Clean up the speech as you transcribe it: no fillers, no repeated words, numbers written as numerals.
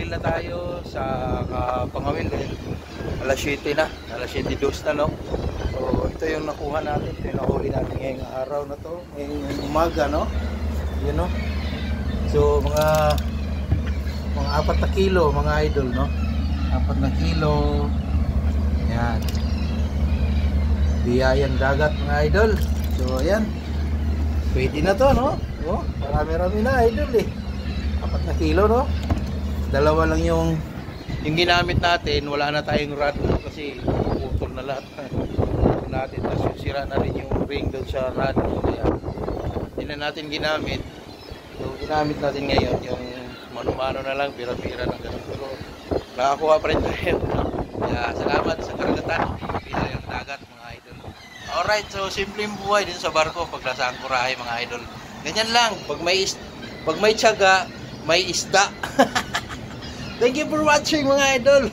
Pangawil na tayo sa Pangawil alas 7 na, alas 7:02 na, no? So ito yung nakuha natin, ito yung nahuli natin ngayong araw na to, ngayong umaga, no? Yun, no? So mga 4 na kilo mga idol, no? 4 na kilo. Yan, biyayan dagat mga idol. So ayan, pwede na to, no? Oh, marami-rami na idol eh. 4 na kilo, no? Dalawa lang yung ginamit natin. Wala na tayong rod kasi putol na lahat natin. Tapos sira na rin yung ring doon sa rod. Kaya hindi na natin ginamit. So ginamit natin ngayon yung mano-mano na lang, pira-pira ng ganun. Pero nakakuha pa rin tayo. Kaya salamat sa karagatan, yung dagat mga idol. Alright, so simpleng buhay din sa barko pag nasa angkorahe mga idol. Ganyan lang, pag may tiyaga, may isda. Thank you for watching mga idol.